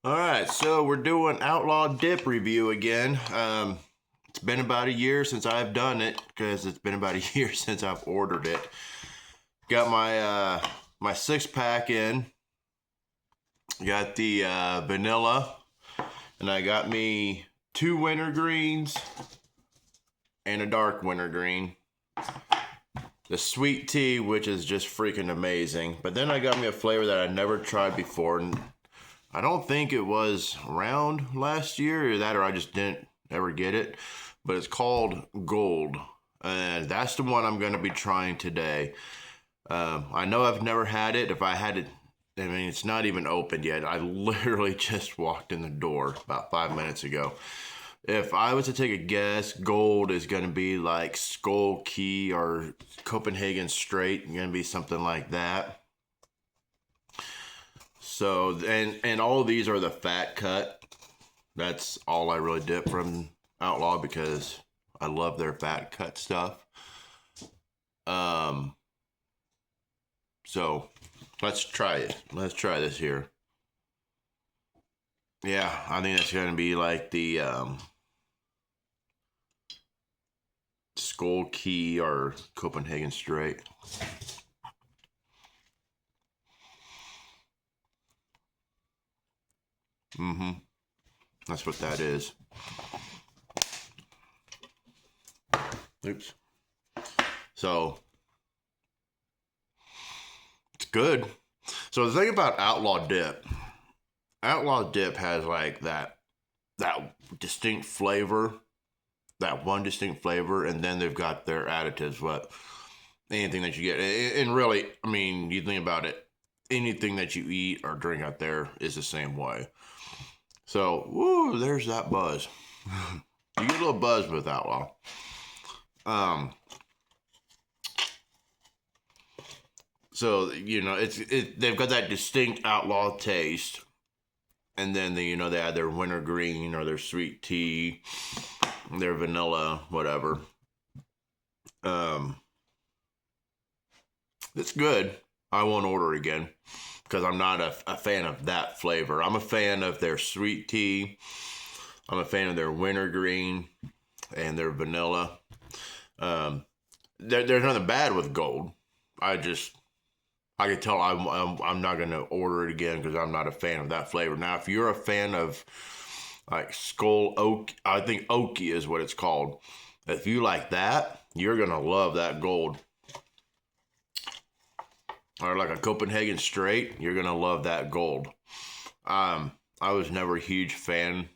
All right, so we're doing Outlaw dip review again. It's been about a year since I've done it because it's been about a year since I've ordered it. Got my 6-pack in. Got the vanilla, and I got me 2 wintergreens and a dark wintergreen. The sweet tea, which is just freaking amazing. But then I got me a flavor that I never tried before, and I don't think it was around last year or I just didn't ever get it. But it's called Gold, and that's the one I'm going to be trying today. I know I've never had it. If I had it, I mean, it's not even opened yet. I literally just walked in the door about 5 minutes ago. If I was to take a guess, Gold is going to be like Skull Key or Copenhagen Straight. Going to be something like that. So, and all of these are the fat cut. That's all I really dip from Outlaw because I love their fat cut stuff. So let's try it. Let's try this here. Yeah, I think that's gonna be like the Skull Key or Copenhagen Straight. That's what that is. Oops. So it's good. So the thing about Outlaw dip has like that distinct flavor, that one distinct flavor, and then they've got their additives. What anything that you get, and really, I mean, you think about it, anything that you eat or drink out there is the same way. So, woo, there's that buzz. You get a little buzz with Outlaw. So they've got that distinct Outlaw taste, and then they add their wintergreen or their sweet tea, their vanilla, whatever. It's good. I won't order again because I'm not a fan of that flavor. I'm a fan of their sweet tea. I'm a fan of their wintergreen and their vanilla. There's nothing bad with Gold. I can tell I'm not going to order it again because I'm not a fan of that flavor. Now, if you're a fan of like Skull Oak, I think Oaky is what it's called. If you like that, you're going to love that Gold. Or like a Copenhagen Straight, you're going to love that Gold. I was never a huge fan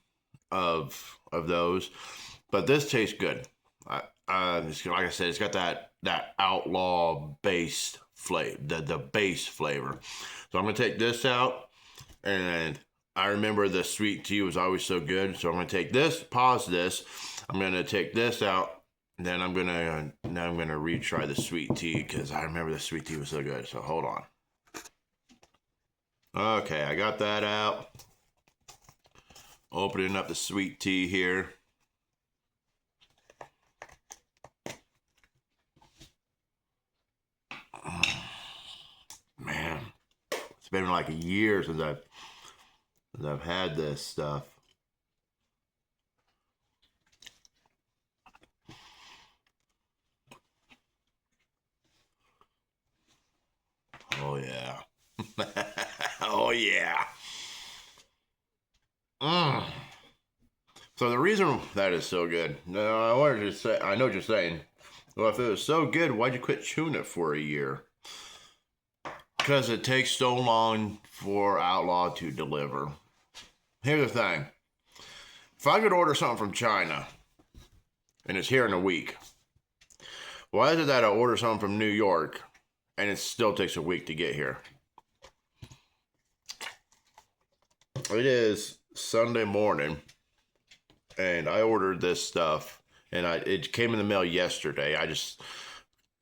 of those, but this tastes good. Like I said, it's got that Outlaw based flavor, the base flavor. So I'm gonna take this out, and I remember the sweet tea was always so good. So I'm gonna take this, pause this. I'm gonna take this out, and then I'm gonna retry the sweet tea because I remember the sweet tea was so good. So hold on. Okay, I got that out. Opening up the sweet tea here. Man, it's been like a year since I've had this stuff. Oh yeah. Oh yeah. So the reason that is so good, no, I wanted to say, I know what you're saying. Well, if it was so good, why'd you quit chewing it for a year? Because it takes so long for Outlaw to deliver. Here's the thing. If I could order something from China, and it's here in a week, why is it that I order something from New York, and it still takes a week to get here? It is Sunday morning, and I ordered this stuff, and it came in the mail yesterday.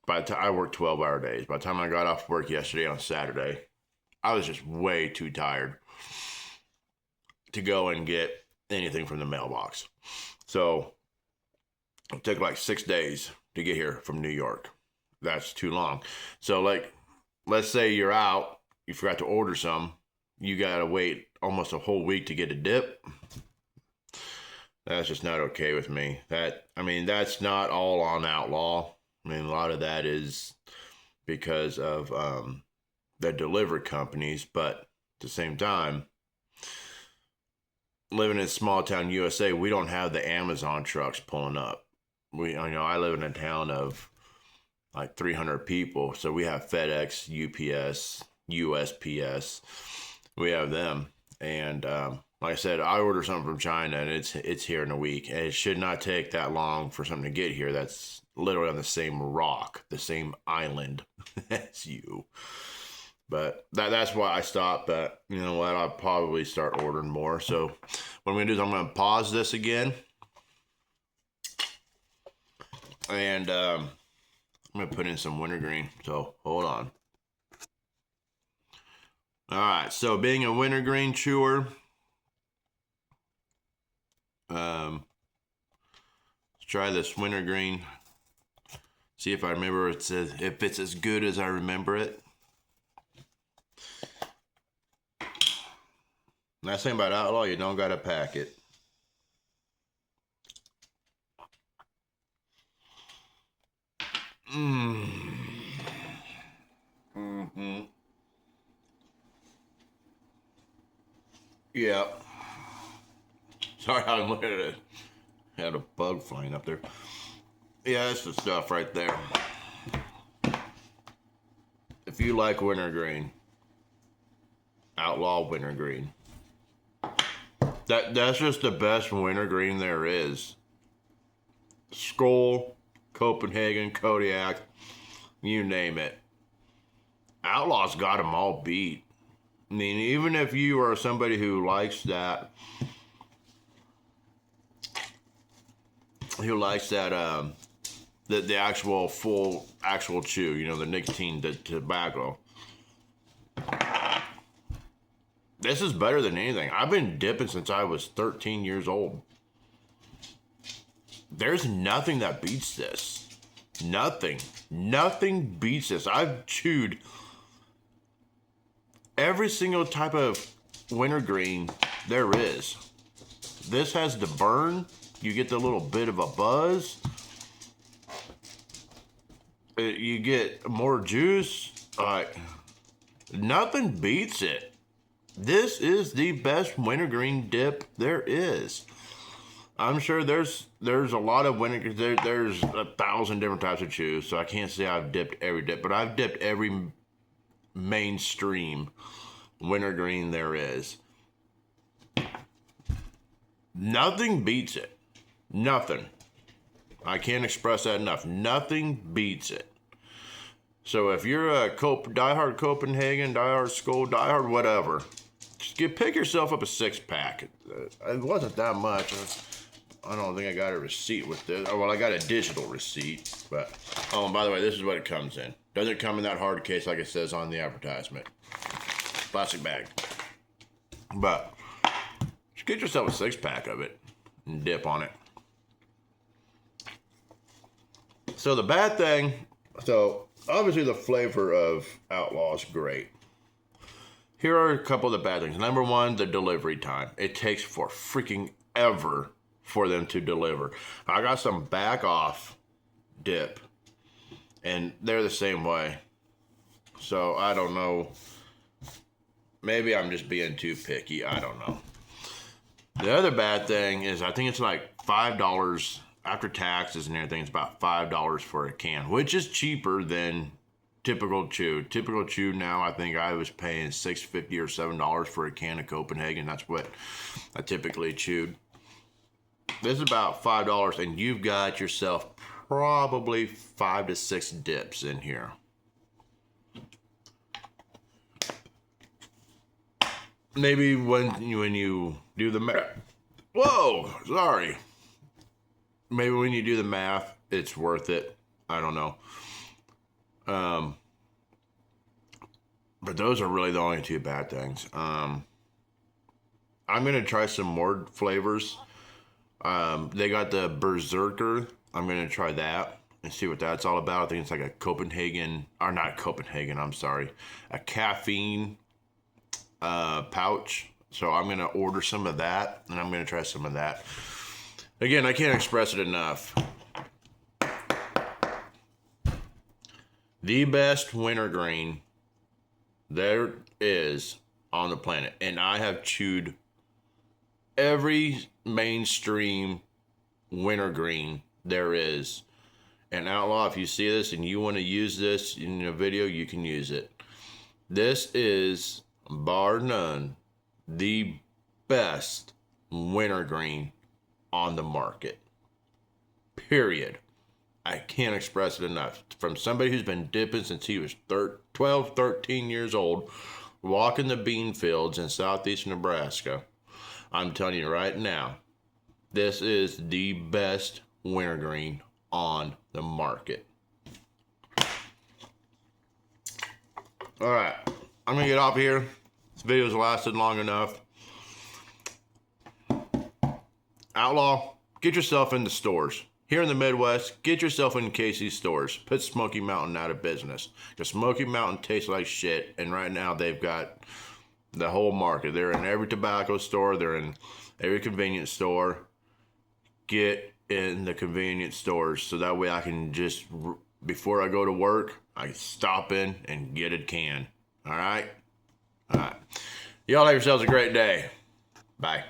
By the time I worked 12-hour days, by the time I got off work yesterday on Saturday, I was just way too tired to go and get anything from the mailbox. So it took like 6 days to get here from New York. That's too long. So like, let's say you're out, you forgot to order some, you gotta wait almost a whole week to get a dip. That's just not okay with me. That's not all on Outlaw. I mean, a lot of that is because of the delivery companies, but at the same time, living in small town USA, we don't have the Amazon trucks pulling up. I live in a town of like 300 people, so we have FedEx, UPS, USPS. We have them, and like I said, I order something from China, and it's here in a week, and it should not take that long for something to get here. That's literally on the same rock, the same island as you. But that's why I stopped. But you know what? I'll probably start ordering more. So what I'm going to do is I'm going to pause this again. And I'm going to put in some wintergreen. So hold on. All right. So being a wintergreen chewer, let's try this wintergreen. See if I remember if it's as good as I remember it. Nice thing about Outlaw, you don't gotta pack it. Yeah. Sorry, I'm looking at it. Had a bug flying up there. Yeah, that's the stuff right there. If you like wintergreen, Outlaw wintergreen. That's just the best wintergreen there is. Skoal, Copenhagen, Kodiak, you name it. Outlaw's got them all beat. I mean, even if you are somebody who likes the actual chew, you know, the nicotine, the tobacco. This is better than anything. I've been dipping since I was 13 years old. There's nothing that beats this. Nothing. Nothing beats this. I've chewed every single type of wintergreen there is. This has the burn. You get the little bit of a buzz. You get more juice. Nothing beats it. This is the best wintergreen dip there is. I'm sure there's a lot of wintergreen. There's 1,000 different types of chews, so I can't say I've dipped every dip, but I've dipped every mainstream wintergreen there is. Nothing beats it. Nothing. I can't express that enough. Nothing beats it. So if you're a diehard Copenhagen, diehard Skoal, diehard whatever, just pick yourself up a 6-pack. It wasn't that much. I don't think I got a receipt with this. Oh, well, I got a digital receipt. But oh, and by the way, this is what it comes in. Doesn't come in that hard case like it says on the advertisement. Plastic bag. But just get yourself a 6-pack of it and dip on it. So the bad thing, obviously the flavor of Outlaw is great. Here are a couple of the bad things. Number one, the delivery time. It takes for freaking ever for them to deliver. I got some back off dip, and they're the same way. So I don't know. Maybe I'm just being too picky. I don't know. The other bad thing is I think it's like $5 after taxes and everything. It's about $5 for a can, which is cheaper than typical chew. Typical chew now, I think I was paying $6.50 or $7 for a can of Copenhagen. That's what I typically chewed. This is about $5, and you've got yourself probably 5 to 6 dips in here. Maybe when you do the math. Whoa, sorry. Maybe when you do the math, it's worth it. I don't know. But those are really the only two bad things. I'm going to try some more flavors. They got the Berserker. I'm going to try that and see what that's all about. I think it's like a a caffeine pouch. So I'm going to order some of that, and I'm going to try some of that. Again, I can't express it enough. The best wintergreen there is on the planet. And I have chewed every mainstream wintergreen there is. And Outlaw, if you see this and you want to use this in a video, you can use it. This is, bar none, the best wintergreen on the market. Period. I can't express it enough. From somebody who's been dipping since he was 12, 13 years old, walking the bean fields in southeast Nebraska, I'm telling you right now, this is the best wintergreen on the market. All right, I'm gonna get off here. This video's lasted long enough. Outlaw, get yourself in the stores. Here in the Midwest, get yourself in Casey's stores. Put Smoky Mountain out of business. Because Smoky Mountain tastes like shit. And right now they've got the whole market. They're in every tobacco store. They're in every convenience store. Get in the convenience stores. So that way I can just, before I go to work, I stop in and get a can. All right? All right. Y'all have yourselves a great day. Bye.